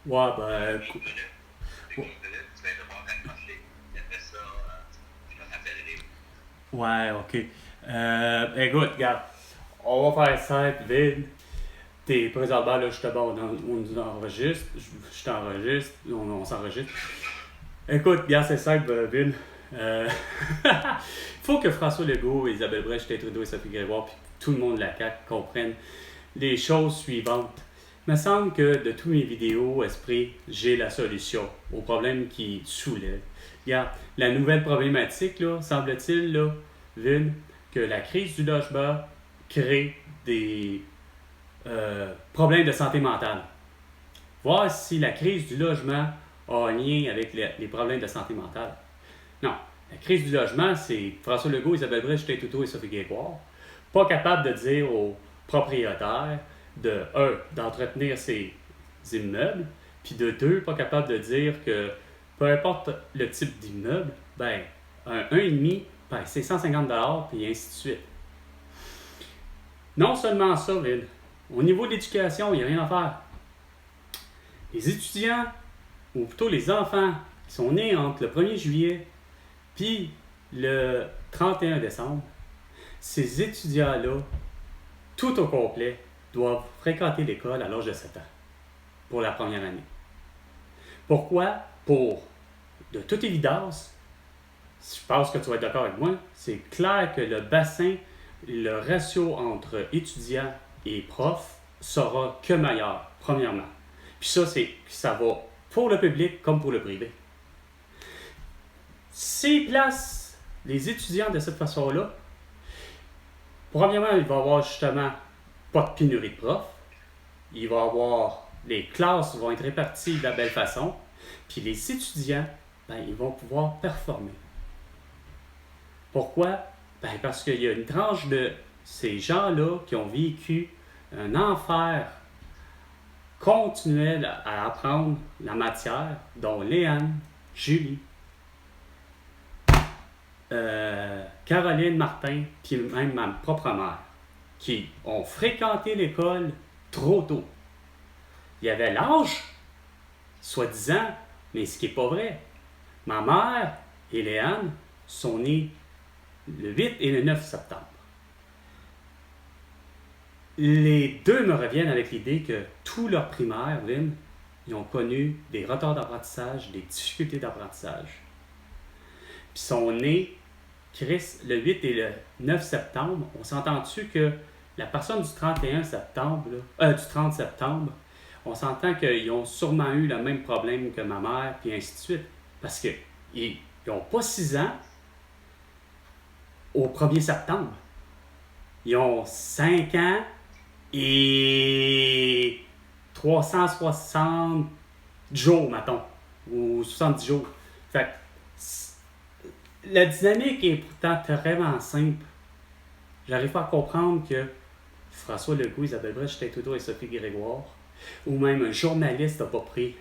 Ouais, ben, Je connais. Fait que ouais, je connais, tu viens de voir raccrocher. Puis après ça, je me rappellerai. ouais, ok. Écoute, regarde, on va faire simple, vite. T'es présentement, là, justement, on nous enregistre, je t'enregistre, on s'enregistre. Écoute, regarde, c'est simple, Vin. Euh, faut que François Legault, Isabelle Brèche, Justin Trudeau et Sophie Grégoire, puis tout le monde de la CAQ comprennent les choses suivantes. Il me semble que de toutes mes vidéos, Esprit, j'ai la solution au problème qui soulève. Regarde, la nouvelle problématique, là, semble-t-il, là, Vin, que la crise du logement crée des problèmes de santé mentale. Voir si la crise du logement a un lien avec les problèmes de santé mentale. Non. La crise du logement, c'est François Legault, Isabelle Brèche, Justin Trudeau et Sophie Grégoire. Pas capable de dire aux propriétaires, de un, d'entretenir ces immeubles, puis de deux, pas capable de dire que peu importe le type d'immeuble, ben, un 1,5, ben, c'est 150 puis ainsi de suite. Non seulement ça, Ville, au niveau de l'éducation, il n'y a rien à faire. Les étudiants, ou plutôt les enfants qui sont nés entre le 1er juillet puis le 31 décembre, ces étudiants-là, tout au complet, doivent fréquenter l'école à l'âge de 7 ans pour la première année. Pourquoi? Pour, de toute évidence, je pense que tu vas être d'accord avec moi, c'est clair que le bassin, le ratio entre étudiants et profs sera que meilleur, premièrement. Puis ça va pour le public comme pour le privé. S'ils placent les étudiants de cette façon-là, premièrement, il va y avoir justement pas de pénurie de profs. Il va y avoir. Les classes vont être réparties de la belle façon. Puis les étudiants, ben, ils vont pouvoir performer. Pourquoi? Ben, parce qu'il y a une tranche de ces gens-là qui ont vécu un enfer continuel à apprendre la matière, dont Léane, Julie, Caroline Martin, puis même ma propre mère, qui ont fréquenté l'école trop tôt. Il y avait l'âge, soi-disant, mais ce qui n'est pas vrai. Ma mère et Léane sont nées le 8 et le 9 septembre. Les deux me reviennent avec l'idée que tout leur primaire, Lynn, ils ont connu des retards d'apprentissage, des difficultés d'apprentissage. Puis sont nés, Chris, le 8 et le 9 septembre. On s'entend-tu que la personne du 31 septembre, du 30 septembre, on s'entend qu'ils ont sûrement eu le même problème que ma mère, puis ainsi de suite. Parce qu'ils n'ont pas 6 ans au 1er septembre. Ils ont 5 ans et 360 jours, mettons, ou 70 jours. Fait que la dynamique est pourtant vraiment simple. J'arrive pas à comprendre que François Legault, Isabelle Brèche, Justin Trudeau et Sophie Grégoire, ou même un journaliste n'a pas pris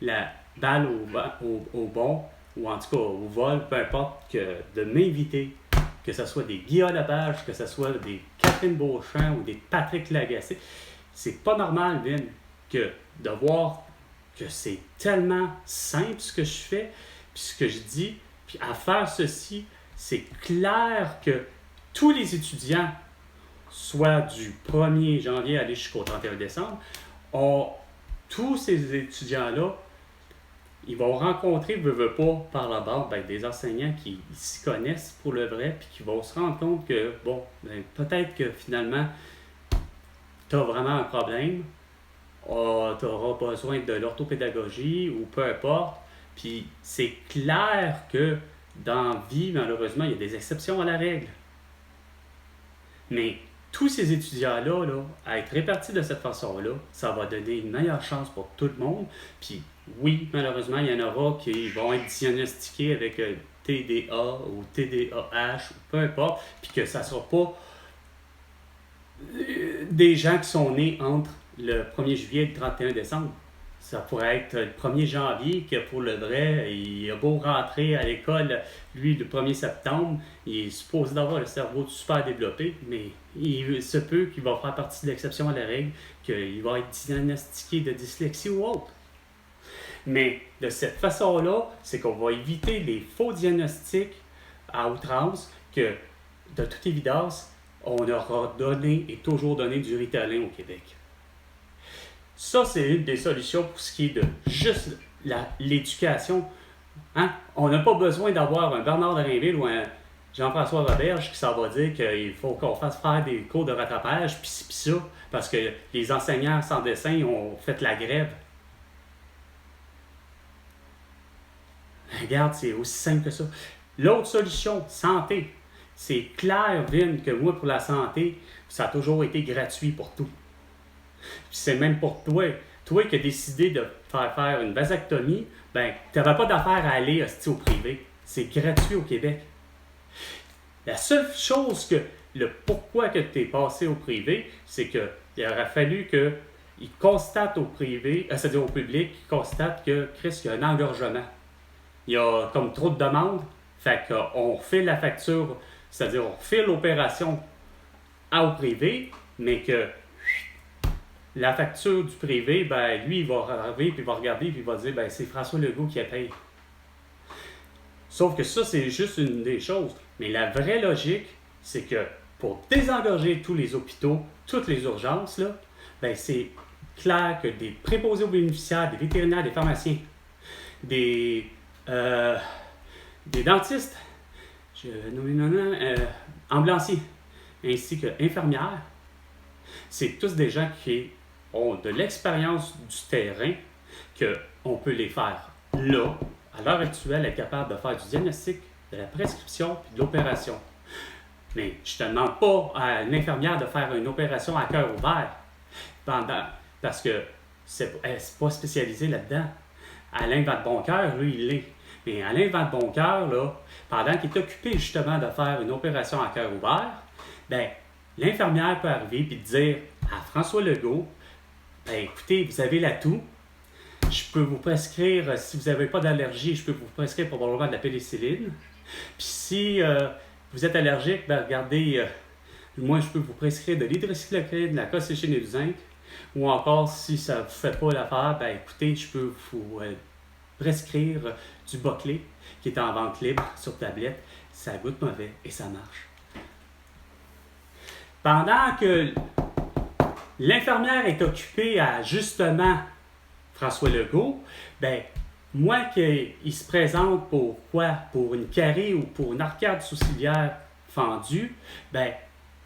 la balle au bon, ou en tout cas au vol, peu importe, que de m'inviter, que ce soit des Guillaume Lepage, que ce soit des Catherine Beauchamp ou des Patrick Lagacé. C'est pas normal, Vin, que de voir que c'est tellement simple ce que je fais, puis ce que je dis, puis à faire ceci, c'est clair que tous les étudiants, soit du 1er janvier aller jusqu'au 31 décembre, tous ces étudiants-là, ils vont rencontrer, veut pas, par la bande, ben, des enseignants qui s'y connaissent pour le vrai, puis qui vont se rendre compte que, bon, ben, peut-être que finalement, tu as vraiment un problème, tu auras besoin de l'orthopédagogie ou peu importe. Puis c'est clair que dans la vie, malheureusement, il y a des exceptions à la règle. Mais tous ces étudiants-là, là, à être répartis de cette façon-là, ça va donner une meilleure chance pour tout le monde. Puis oui, malheureusement, il y en aura qui vont être diagnostiqués avec TDA ou TDAH ou peu importe, puis que ça ne sera pas des gens qui sont nés entre le 1er juillet et le 31 décembre. Ça pourrait être le 1er janvier, que pour le vrai, il a beau rentrer à l'école, lui, le 1er septembre, il est supposé d'avoir le cerveau super développé, mais il se peut qu'il va faire partie de l'exception à la règle, qu'il va être diagnostiqué de dyslexie ou autre. Mais de cette façon-là, c'est qu'on va éviter les faux diagnostics à outrance que, de toute évidence, on aura donné et toujours donné du Ritalin au Québec. Ça, c'est une des solutions pour ce qui est de juste l'éducation. Hein? On n'a pas besoin d'avoir un Bernard de Rainville ou un Jean-François Roberge qui s'en va dire qu'il faut qu'on fasse faire des cours de rattrapage, puis ci, puis ça, parce que les enseignants sans dessin ont fait la grève. Regarde, c'est aussi simple que ça. L'autre solution, santé. C'est clair, Vin, que moi, pour la santé, ça a toujours été gratuit pour tout. Puis c'est même pour toi. Toi qui as décidé de faire une vasectomie, ben, tu n'avais pas d'affaire à aller au privé. C'est gratuit au Québec. La seule chose que, le pourquoi que tu es passé au privé, c'est qu'il aurait fallu qu'ils constatent au privé, c'est-à-dire au public, qu'ils constatent que, Chris, il y a un engorgement. Il y a comme trop de demandes, fait qu'on refait la facture, c'est-à-dire on refait l'opération au privé, mais que la facture du privé, ben lui, il va arriver, puis il va regarder, puis il va dire, ben c'est François Legault qui a payé. Sauf que ça, c'est juste une des choses. Mais la vraie logique, c'est que pour désengorger tous les hôpitaux, toutes les urgences, là, ben c'est clair que des préposés aux bénéficiaires, des vétérinaires, des pharmaciens, des dentistes, ambulanciers, ainsi que infirmières, c'est tous des gens qui ont de l'expérience du terrain, qu'on peut les faire là, à l'heure actuelle, être capable de faire du diagnostic, de la prescription et de l'opération. Mais je ne te demande pas à une infirmière de faire une opération à cœur ouvert parce que c'est pas spécialisé là-dedans. Alain Vadeboncoeur, lui, il l'est. Mais Alain Vadeboncoeur, là, pendant qu'il est occupé justement de faire une opération à cœur ouvert, ben, l'infirmière peut arriver et dire à François Legault, ben, écoutez, vous avez l'atout, je peux vous prescrire, si vous n'avez pas d'allergie, je peux vous prescrire probablement de la pénicilline. Puis si vous êtes allergique, ben, regardez, moi, je peux vous prescrire de l'hydroxychloroquine, de la colchicine et du zinc. Ou encore, si ça ne vous fait pas l'affaire, ben, écoutez, je peux vous prescrire du Boclé, qui est en vente libre sur tablette. Ça goûte mauvais et ça marche. Pendant que l'infirmière est occupée à, justement, François Legault, ben, moi qu'il se présente pour quoi? Pour une carie ou pour une arcade sourcilière fendue, ben,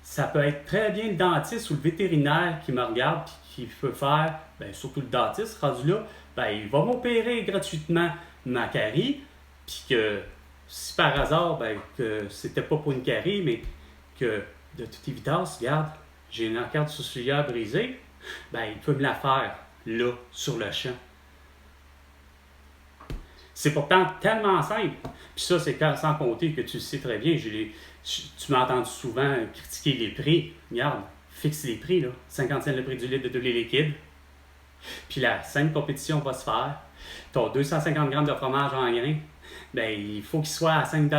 ça peut être très bien le dentiste ou le vétérinaire qui me regarde et qui peut faire, ben, surtout le dentiste rendu là, ben, il va m'opérer gratuitement ma carie, puis que si par hasard, ben, que c'était pas pour une carie, mais que de toute évidence, regarde, j'ai une arcade sourcilière brisée, ben, il peut me la faire là, sur le champ. C'est pourtant tellement simple. Puis ça, c'est sans compter que tu le sais très bien. Tu m'as entendu souvent critiquer les prix. Regarde, fixe les prix, là. 50 cents le prix du litre de tous les liquides. Puis la saine compétition va se faire. Tu as 250 grammes de fromage en grains. Ben, il faut qu'il soit à 5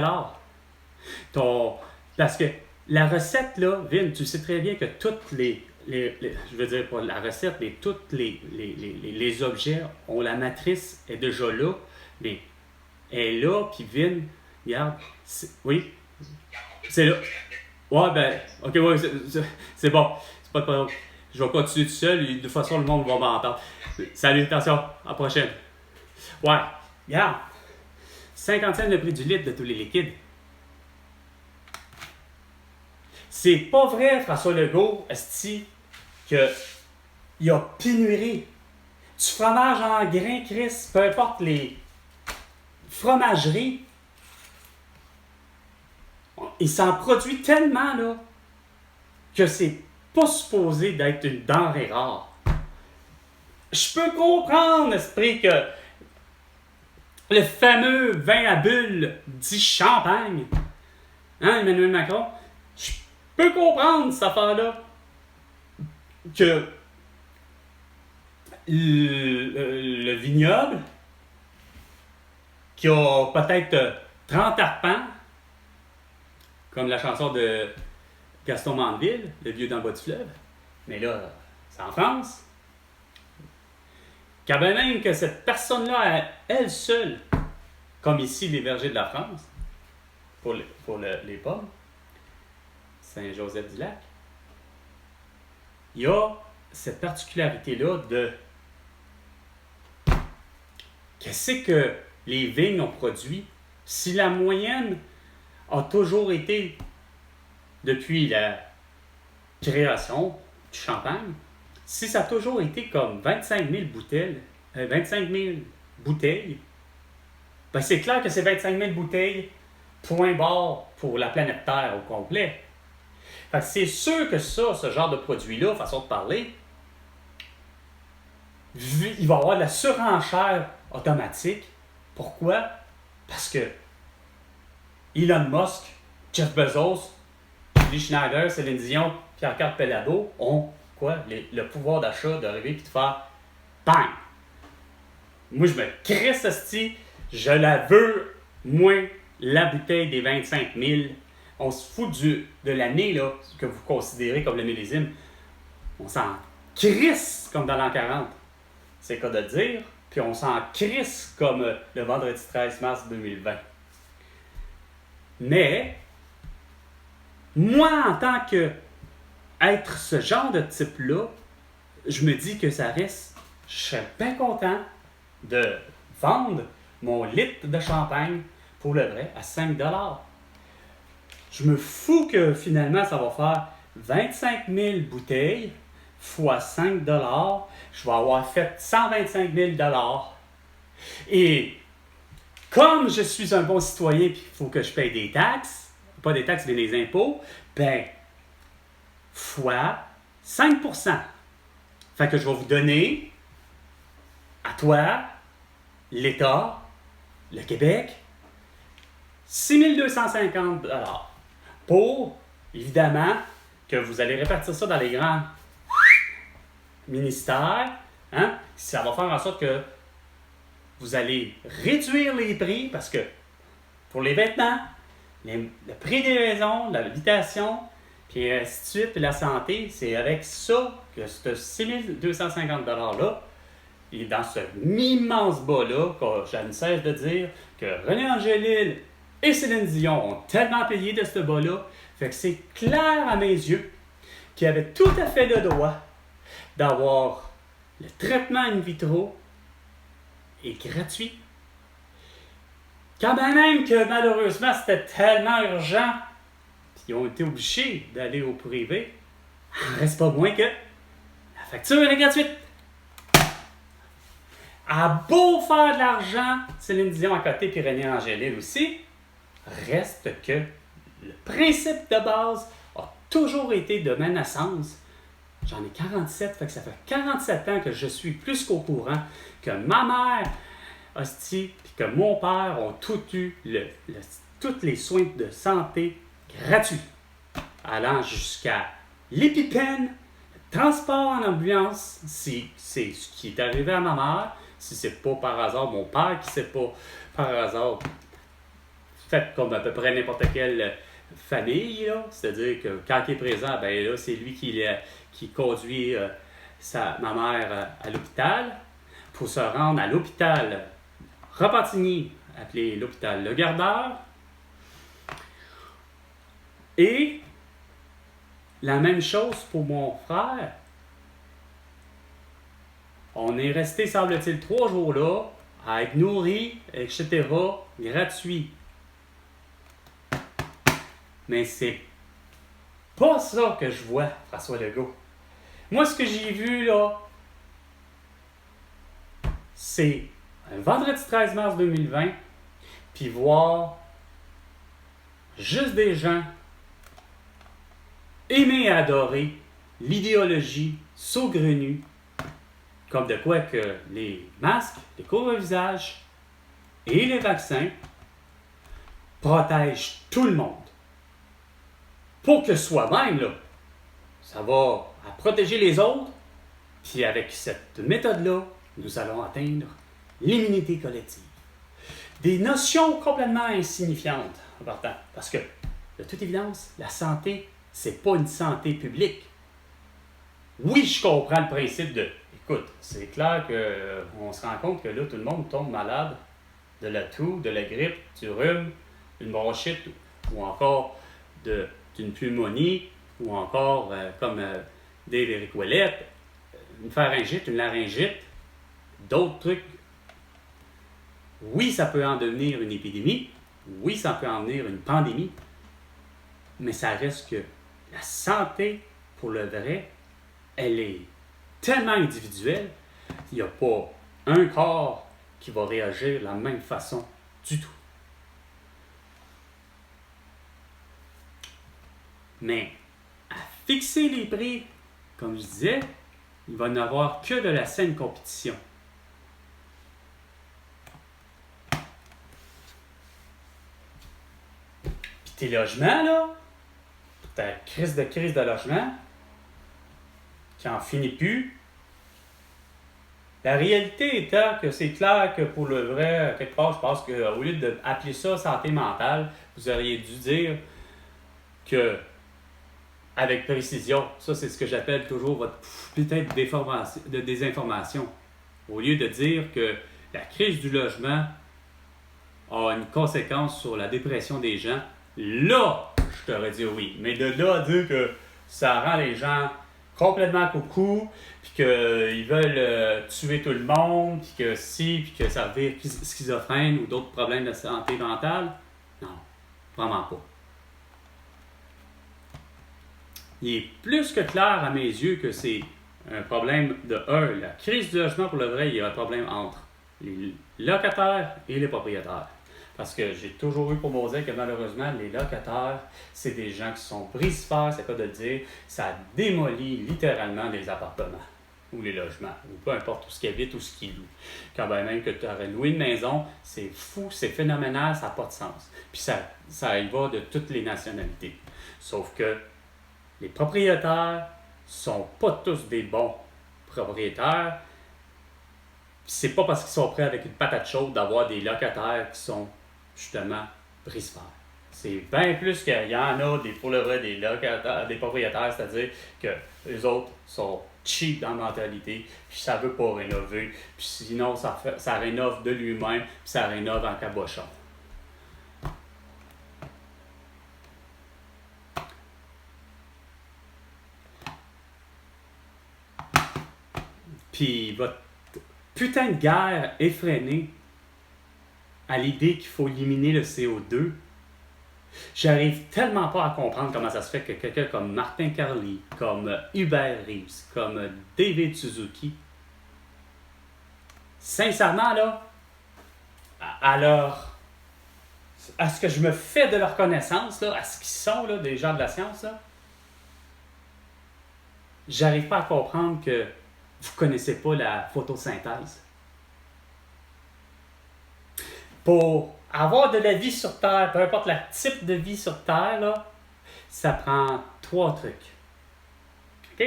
Parce que la recette, là, Vin, tu sais très bien que toutes je veux dire pas la recette, mais tous les objets ont la matrice est déjà là, mais elle est là, puis Vin, regarde, oui, c'est là. Ouais, ben, ok, ouais, c'est bon, c'est pas de problème. Je vais continuer tout seul, et de toute façon, le monde va m'entendre. Salut, attention, à la prochaine. Ouais, regarde, 50 cents le prix du litre de tous les liquides. C'est pas vrai, François Legault, esti, qu'il y a pénurie. Du fromage en grains, Chris, peu importe les fromageries, il s'en produit tellement, là, que c'est pas supposé d'être une denrée rare. Je peux comprendre, esprit, que le fameux vin à bulles dit champagne, hein, Emmanuel Macron, je peux comprendre cette affaire-là, que le vignoble, qui a peut-être 30 arpents, comme la chanson de Gaston Mandeville, Le vieux dans le bas du fleuve, mais là, c'est en France. quand bien même que cette personne-là, elle seule, comme ici les vergers de la France, pour les pommes, Saint-Joseph-du-Lac, il y a cette particularité-là de qu'est-ce que les vignes ont produit. Si la moyenne a toujours été, depuis la création du champagne, si ça a toujours été comme 25 000 bouteilles, ben c'est clair que c'est 25 000 bouteilles, point barre pour la planète Terre au complet. Fait que c'est sûr que ça, ce genre de produit-là, façon de parler, il va y avoir de la surenchère automatique. Pourquoi? Parce que Elon Musk, Jeff Bezos, Julie Schneider, Céline Dion, Pierre-Carl Pellado ont quoi? Le pouvoir d'achat d'arriver et de faire bang! Moi, je me crisse hostie, je la veux, moi, la bouteille des 25 000. On se fout de l'année là, que vous considérez comme le millésime. On s'en crisse comme dans l'an 40. C'est le cas de le dire. Puis on s'en crisse comme le vendredi 13 mars 2020. Mais, moi, en tant que être ce genre de type-là, je me dis que ça reste, je serais bien content de vendre mon litre de champagne pour le vrai à 5 $. Je me fous que finalement ça va faire 25 000 bouteilles fois 5 $. Je vais avoir fait 125 000 $. Et comme je suis un bon citoyen et qu'il faut que je paye des taxes, pas des taxes mais des impôts, ben, fois 5%. Fait que je vais vous donner à toi, l'État, le Québec, 6 250 $ pour, évidemment, que vous allez répartir ça dans les grands ministères. Hein? Ça va faire en sorte que vous allez réduire les prix parce que pour les vêtements, le prix des maisons, l'habitation, puis ainsi de suite, puis la santé, c'est avec ça que ce 6 250 $-là, et dans ce immense bas-là, que je ne cesse de dire que René Angélil et Céline Dion ont tellement payé de ce bas-là, fait que c'est clair à mes yeux qu'ils avaient tout à fait le droit d'avoir le traitement in vitro et gratuit. Quand même que malheureusement c'était tellement urgent, puis ils ont été obligés d'aller au privé, il ne reste pas moins que la facture est gratuite. À beau faire de l'argent, Céline Dion à côté puis René Angélil aussi, reste que le principe de base a toujours été de ma naissance. J'en ai 47, fait que ça fait 47 ans que je suis plus qu'au courant que ma mère, hostie, puis que mon père ont tout eu tous les soins de santé gratuits, allant jusqu'à l'épipène, le transport en ambulance, si c'est ce qui est arrivé à ma mère, si c'est pas par hasard mon père qui c'est pas par hasard fait comme à peu près n'importe quelle famille, là. C'est-à-dire que quand il est présent, ben là, c'est lui qui conduit ma mère à l'hôpital pour se rendre à l'hôpital Repentigny, appelé l'hôpital Le Gardeur. Et la même chose pour mon frère. On est resté, semble-t-il, 3 jours là, à être nourri, etc., gratuit. Mais c'est pas ça que je vois, François Legault. Moi, ce que j'ai vu, là, c'est un vendredi 13 mars 2020, puis voir juste des gens aimer et adorer l'idéologie saugrenue, comme de quoi que les masques, les couvre-visages et les vaccins protègent tout le monde. Pour que soi-même, là, ça va à protéger les autres, puis avec cette méthode-là, nous allons atteindre l'immunité collective. Des notions complètement insignifiantes, en partant, parce que, de toute évidence, la santé, c'est pas une santé publique. Oui, je comprends le principe de, écoute, c'est clair qu'on se rend compte que là, tout le monde tombe malade de la toux, de la grippe, du rhume, d'une bronchite ou encore d'une pneumonie ou encore, comme Dave Eric Ouellet, une pharyngite, une laryngite, d'autres trucs. Oui, ça peut en devenir une épidémie. Oui, ça peut en devenir une pandémie. Mais ça reste que la santé, pour le vrai, elle est tellement individuelle. Il n'y a pas un corps qui va réagir de la même façon du tout. Mais à fixer les prix, comme je disais, il va n'y avoir que de la saine compétition. Puis tes logements, là, ta crise de logement, qui en finit plus. La réalité étant que c'est clair que pour le vrai, quelque part, je pense qu'au lieu d'appeler ça santé mentale, vous auriez dû dire que, avec précision, ça c'est ce que j'appelle toujours votre putain de désinformation. Au lieu de dire que la crise du logement a une conséquence sur la dépression des gens, là, je t'aurais dit oui. Mais de là à dire que ça rend les gens complètement coucou, puis qu'ils veulent tuer tout le monde, puis que puis que ça vire schizophrène ou d'autres problèmes de santé mentale, non, vraiment pas. Il est plus que clair à mes yeux que c'est un problème de la crise du logement, pour le vrai, il y a un problème entre les locataires et les propriétaires. Parce que j'ai toujours eu pour me dire que malheureusement, les locataires, c'est des gens qui sont brise-fer, c'est pas de le dire, ça démolit littéralement les appartements ou les logements, ou peu importe où ce qu'ils habitent ou ce qu'ils louent. Quand même que tu aurais loué une maison, c'est fou, c'est phénoménal, ça n'a pas de sens. Puis ça y va de toutes les nationalités. Sauf que les propriétaires sont pas tous des bons propriétaires. Puis c'est pas parce qu'ils sont prêts avec une patate chaude d'avoir des locataires qui sont justement brise-fer. C'est bien plus qu'il y en a pour le vrai des locataires, des propriétaires, c'est-à-dire que les autres sont cheap dans la mentalité, puis ça veut pas rénover, puis sinon ça rénove de lui-même, puis ça rénove en cabochon. Puis votre putain de guerre effrénée à l'idée qu'il faut éliminer le CO2, j'arrive tellement pas à comprendre comment ça se fait que quelqu'un comme Martin Carly, comme Hubert Reeves, comme David Suzuki, sincèrement là, à ce que je me fais de leur connaissance, là, à ce qu'ils sont là, des gens de la science, là, j'arrive pas à comprendre que vous connaissez pas la photosynthèse. Pour avoir de la vie sur Terre, peu importe le type de vie sur Terre, là, ça prend 3 trucs. OK?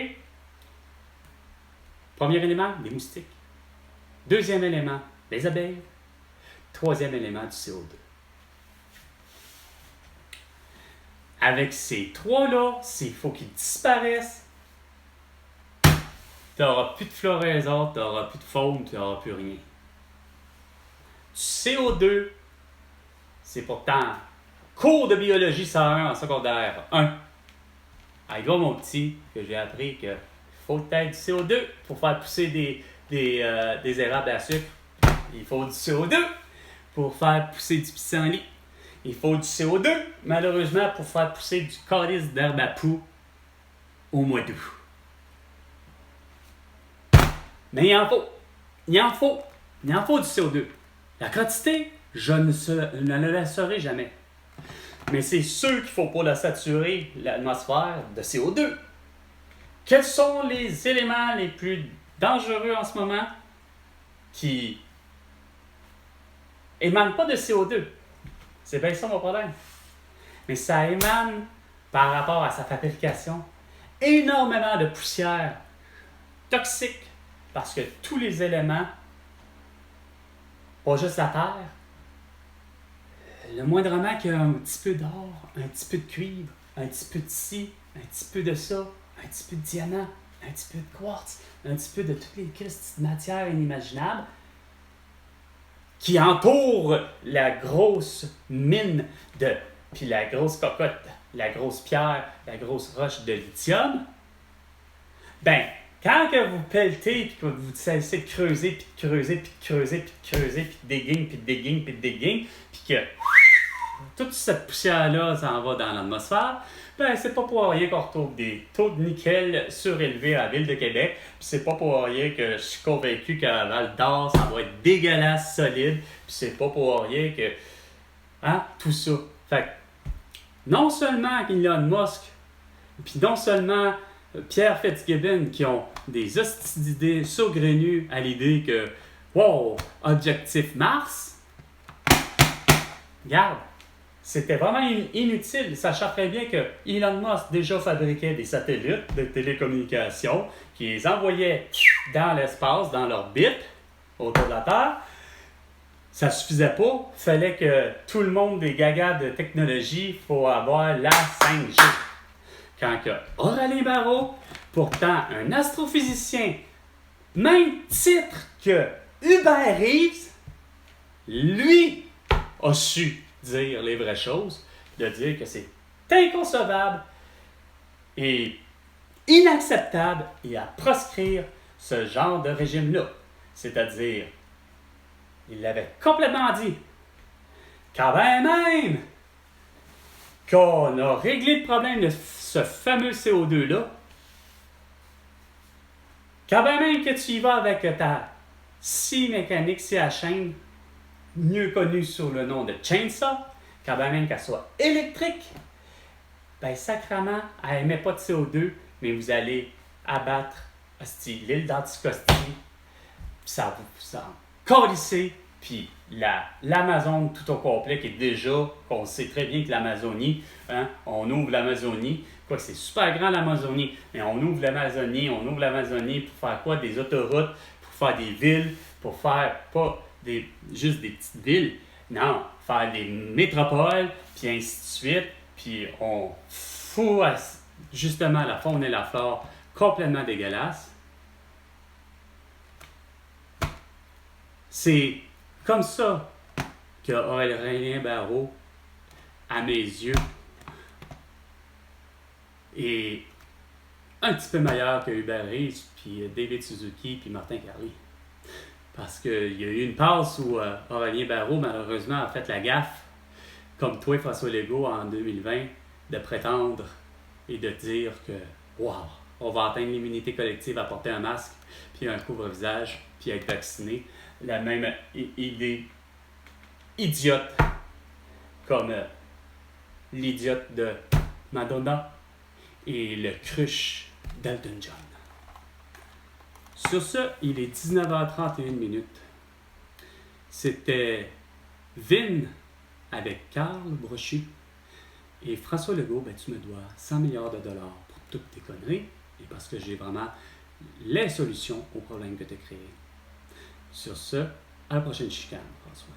Premier élément, les moustiques. Deuxième élément, les abeilles. Troisième élément, du CO2. Avec ces 3-là, s'il faut qu'ils disparaissent, tu n'auras plus de floraison, tu n'auras plus de faune, tu n'auras plus rien. Du CO2, c'est pourtant cours de biologie 101 en secondaire 1. Avec mon petit, que j'ai appris qu'il faut peut-être du CO2 pour faire pousser des érables à sucre. Il faut du CO2 pour faire pousser du pissenlit. Il faut du CO2, malheureusement, pour faire pousser du calice d'herbe à poux au mois d'août. Mais il en faut. Il en faut du CO2. La quantité, je ne le laisserai jamais. Mais c'est sûr qu'il ne faut pas la saturer, l'atmosphère, de CO2. Quels sont les éléments les plus dangereux en ce moment qui émanent pas de CO2? C'est bien ça mon problème. Mais ça émane, par rapport à sa fabrication, énormément de poussière toxique, parce que tous les éléments, pas juste la terre, le moindrement qu'il y a un petit peu d'or, un petit peu de cuivre, un petit peu de ci, un petit peu de ça, un petit peu de diamant, un petit peu de quartz, un petit peu de toutes les petites matières inimaginables qui entourent la grosse mine puis la grosse cocotte, la grosse pierre, la grosse roche de lithium, ben, quand que vous pelletez, puis que vous cessez de creuser, puis de creuser, puis de creuser, puis de creuser, puis de digging, puis de digging, puis de digging, puis que toute cette poussière-là s'en va dans l'atmosphère, ben c'est pas pour rien qu'on retrouve des taux de nickel surélevés à la Ville de Québec, puis c'est pas pour rien que je suis convaincu qu'à Val d'Or, ça va être dégueulasse, solide, puis c'est pas pour rien que... Hein, tout ça. Fait que, non seulement Elon Musk, puis non seulement Pierre Fitzgibbon qui ont des hosties d'idées saugrenues à l'idée que, wow, objectif Mars, regarde, c'était vraiment inutile, sachant très bien que Elon Musk déjà fabriquait des satellites de télécommunications qui les envoyait dans l'espace, dans l'orbite, autour de la Terre. Ça suffisait pas, il fallait que tout le monde des gagas de technologie, il faut avoir la 5G. Quand que Aurélien Barraud, pourtant un astrophysicien, même titre que Hubert Reeves, lui a su dire les vraies choses, de dire que c'est inconcevable et inacceptable et à proscrire ce genre de régime-là. C'est-à-dire, il l'avait complètement dit, quand même qu'on a réglé le problème de ce fameux CO2-là, quand même que tu y vas avec ta scie mécanique, scie à chaîne, mieux connue sous le nom de chainsaw, quand même qu'elle soit électrique, ben sacrément, elle n'émet pas de CO2, mais vous allez abattre l'île d'Anticosti, puis ça vous colisser, puis l'Amazon tout au complet, qui est déjà, on sait très bien que l'Amazonie, hein, on ouvre l'Amazonie, quoi, c'est super grand l'Amazonie, mais on ouvre l'Amazonie pour faire quoi? Des autoroutes, pour faire des villes, pour faire pas juste des petites villes, non, faire des métropoles, puis ainsi de suite, puis on fout justement la faune et la flore complètement dégueulasse. C'est comme ça que Aurélien Barraud, à mes yeux, est un petit peu meilleur que Hubert Reeves, puis David Suzuki, puis Martin Carly. Parce qu'il y a eu une passe où Aurélien Barraud, malheureusement, a fait la gaffe, comme toi, François Legault, en 2020, de prétendre et de dire que, wow, on va atteindre l'immunité collective à porter un masque, puis un couvre-visage, puis être vacciné. La même idée idiote comme l'idiote de Madonna et le crush d'Elton John. Sur ce, il est 19h31. C'était Vin avec Carl Brochu. Et François Legault, ben, tu me dois 100 milliards de dollars pour toutes tes conneries et parce que j'ai vraiment les solutions aux problèmes que tu as créés. Sur ce, à la prochaine chicane, François.